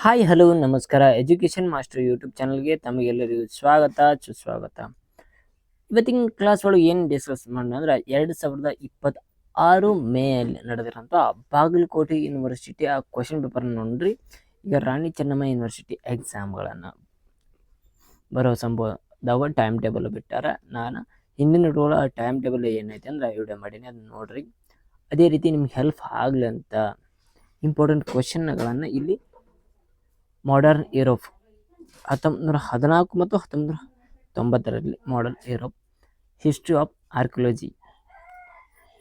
Hi hello ನಮಸ್ಕಾರ. Education master YouTube ಚಾನಲ್ಗೆ ತಮಗೆಲ್ಲರಿಗೂ ಸ್ವಾಗತ ಸುಸ್ವಾಗತ. ಇವತ್ತಿನ ಕ್ಲಾಸ್ ಒಳಗೆ ಏನು ಡಿಸ್ಕಸ್ ಮಾಡೋಣ ಅಂದ್ರೆ 2026 ಮೇಯಲ್ಲಿ ನಡೆದಿರೋಂಥ ಬಾಗಲಕೋಟೆ ಯೂನಿವರ್ಸಿಟಿ ಆ ಕ್ವಶನ್ ಪೇಪರ್ ನೋಡ್ರಿ. ಈಗ ರಾಣಿ ಚೆನ್ನಮ್ಮ ಯೂನಿವರ್ಸಿಟಿ ಎಕ್ಸಾಮ್ಗಳನ್ನು ಬರೋ ಸಂಭವದಾಗ ಟೈಮ್ ಟೇಬಲ್ ಬಿಟ್ಟಾರ. ನಾನು ಹಿಂದಿನ ಟೈಮ್ ಟೇಬಲ್ ಏನೈತೆ ಅಂದ್ರೆ ವಿಡಿಯೋ ಮಾಡೀನಿ, ಅದನ್ನ ನೋಡ್ರಿ. ಅದೇ ರೀತಿ ನಿಮ್ಗೆ ಹೆಲ್ಪ್ ಆಗಲಿ ಅಂತ ಇಂಪಾರ್ಟೆಂಟ್ ಕ್ವಶನ್ಗಳನ್ನು ಇಲ್ಲಿ ಮಾಡರ್ನ್ ಯುರೋಪ್ 1914 ಮತ್ತು 1990ರಲ್ಲಿ modern Europe history of archaeology,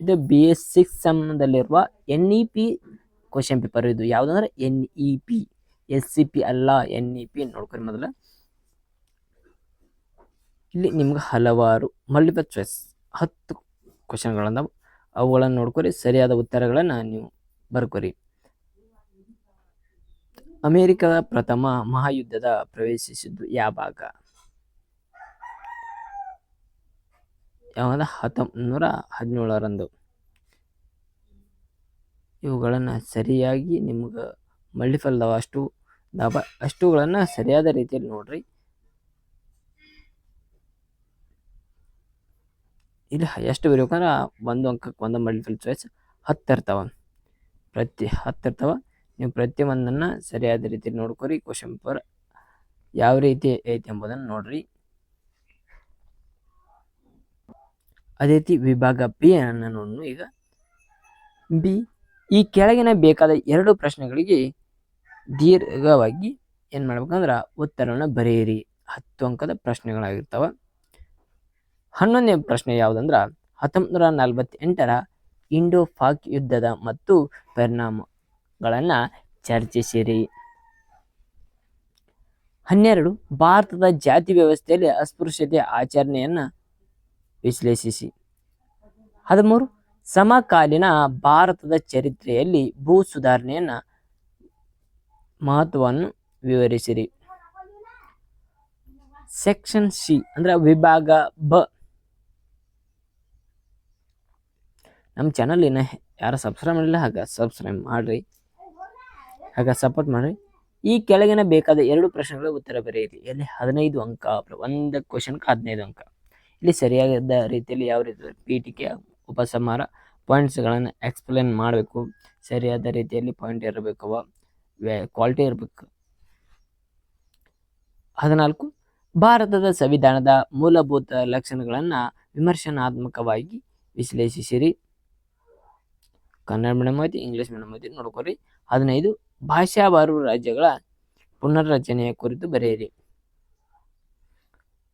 ಇದು BS6 ಸೆಮ್ದಲ್ಲಿರುವ NEP ಕ್ವಶನ್ ಪೇಪರ್. ಇದು ಯಾವುದಂದ್ರೆ NEP, SCP ಅಲ್ಲ, NEP ನೋಡ್ಕೊರಿ ಮೊದಲು. ಇಲ್ಲಿ ನಿಮ್ಗೆ ಹಲವಾರು ಮಲ್ಟಿಪಲ್ ಚಾಯ್ಸ್ 10 ಕ್ವಶನ್ಗಳನ್ನ ಅವುಗಳನ್ನು ನೋಡ್ಕೊರಿ, ಸರಿಯಾದ ಉತ್ತರಗಳನ್ನು ನೀವು ಬರ್ಕೊರಿ. ಅಮೆರಿಕದ ಪ್ರಥಮ ಮಹಾಯುದ್ಧದ ಪ್ರವೇಶಿಸಿದ್ದು ಯಾವಾಗ? ಯಾವಾಗ? 1917ರಂದು. ಇವುಗಳನ್ನು ಸರಿಯಾಗಿ ನಿಮ್ಗೆ ಮಲ್ಟಿಪಲ್ ಅಷ್ಟುಗಳನ್ನು ಸರಿಯಾದ ರೀತಿಯಲ್ಲಿ ನೋಡ್ರಿ. ಇಲ್ಲಿ ಎಷ್ಟು ಬರೀಬೇಕಂದ್ರೆ ಒಂದು ಅಂಕಕ್ಕೆ ಒಂದು ಮಲ್ಟಿಪಲ್ ಚಾಯ್ಸ್ 10 ಇರ್ತಾವ, ಪ್ರತಿ 10 ಇರ್ತಾವ. ನೀವು ಪ್ರತಿಯೊಂದನ್ನು ಸರಿಯಾದ ರೀತಿಯಲ್ಲಿ ನೋಡ್ಕೊರಿ. ಕ್ವಶನ್ ಪೇಪರ್ ಯಾವ ರೀತಿ ಐತೆ ಎಂಬುದನ್ನು ನೋಡ್ರಿ. ಅದೇ ರೀತಿ ವಿಭಾಗ ಬಿ ಅನ್ನು ನೋಡೋಣ. ಈಗ ಬಿ, ಈ ಕೆಳಗಿನ ಬೇಕಾದ 2 ಪ್ರಶ್ನೆಗಳಿಗೆ ದೀರ್ಘವಾಗಿ ಏನು ಮಾಡ್ಬೇಕಂದ್ರೆ ಉತ್ತರವನ್ನು ಬರೆಯಿರಿ. 10 ಅಂಕದ ಪ್ರಶ್ನೆಗಳಾಗಿರ್ತಾವ. 11ನೇ ಪ್ರಶ್ನೆ ಯಾವುದಂದ್ರೆ 1948ರ ಇಂಡೋ ಪಾಕ್ ಯುದ್ಧದ ಮತ್ತು ಪರಿಣಾಮಗಳನ್ನು ಚರ್ಚಿಸಿರಿ. 12, ಭಾರತದ ಜಾತಿ ವ್ಯವಸ್ಥೆಯಲ್ಲಿ ಅಸ್ಪೃಶ್ಯತೆ ಆಚರಣೆಯನ್ನು ವಿಶ್ಲೇಷಿಸಿ. 13, ಸಮಕಾಲೀನ ಭಾರತದ ಚರಿತ್ರೆಯಲ್ಲಿ ಭೂ ಸುಧಾರಣೆಯನ್ನ ಮಹತ್ವವನ್ನು ವಿವರಿಸಿರಿ. ಸೆಕ್ಷನ್ ಸಿ ಅಂದ್ರೆ ವಿಭಾಗ ಬ. ನಮ್ಮ ಚಾನಲ್ ಇನ್ನು ಯಾರು ಸಬ್ಸ್ಕ್ರೈಬ್ ಮಾಡಿಲ್ಲ, ಹಾಗೆ ಸಬ್ಸ್ಕ್ರೈಬ್ ಮಾಡ್ರಿ, ಹಾಗೆ ಸಪೋರ್ಟ್ ಮಾಡ್ರಿ. ಈ ಕೆಳಗಿನ ಬೇಕಾದ 2 ಪ್ರಶ್ನೆಗಳ ಉತ್ತರ ಬರೆಯಿರಿ. ಇಲ್ಲಿ 15 ಅಂಕ, ಒಂದು ಕ್ವಶನ್ಗೆ 15 ಅಂಕ. ಇಲ್ಲಿ ಸರಿಯಾದ ರೀತಿಯಲ್ಲಿ ಯಾವ ರೀತಿ ಪೀಠಿಕೆ, ಉಪಸಂಹಾರ, ಪಾಯಿಂಟ್ಸ್ಗಳನ್ನು ಎಕ್ಸ್ಪ್ಲೇನ್ ಮಾಡಬೇಕು. ಸರಿಯಾದ ರೀತಿಯಲ್ಲಿ ಪಾಯಿಂಟ್ ಇರಬೇಕು, ಕ್ವಾಲಿಟಿ ಇರಬೇಕು. 14, ಭಾರತದ ಸಂವಿಧಾನದ ಮೂಲಭೂತ ಲಕ್ಷಣಗಳನ್ನು ವಿಮರ್ಶನಾತ್ಮಕವಾಗಿ ವಿಶ್ಲೇಷಿಸಿರಿ. ಕನ್ನಡ ಮೀಡಿಯಂ ಐತಿ, ಇಂಗ್ಲೀಷ್ ಮೀಡಿಯಂ ಐತಿ, ನೋಡ್ಕೊರಿ. 15, ಭಾಷಾವಾರು ರಾಜ್ಯಗಳ ಪುನರ್ರಚನೆಯ ಕುರಿತು ಬರೆಯಿರಿ.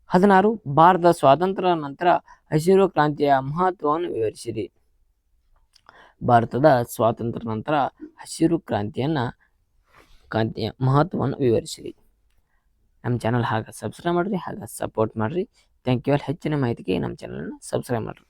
16, ಭಾರತ ಸ್ವಾತಂತ್ರ್ಯ ನಂತರ ಹಸಿರು ಕ್ರಾಂತಿಯ ಮಹತ್ವವನ್ನು ವಿವರಿಸಿರಿ. ಭಾರತದ ಸ್ವಾತಂತ್ರ್ಯ ನಂತರ ಹಸಿರು ಕ್ರಾಂತಿಯ ಮಹತ್ವವನ್ನು ವಿವರಿಸಿರಿ. ನಮ್ಮ ಚಾನಲ್ ಹಾಗೆ ಸಬ್ಸ್ಕ್ರೈಬ್ ಮಾಡಿರಿ, ಹಾಗೆ ಸಪೋರ್ಟ್ ಮಾಡಿರಿ. Thank you. ಹೆಚ್ಚಿನ ಮಾಹಿತಿಗೆ ನಮ್ಮ ಚಾನಲನ್ನು ಸಬ್ಸ್ಕ್ರೈಬ್ ಮಾಡಿರಿ.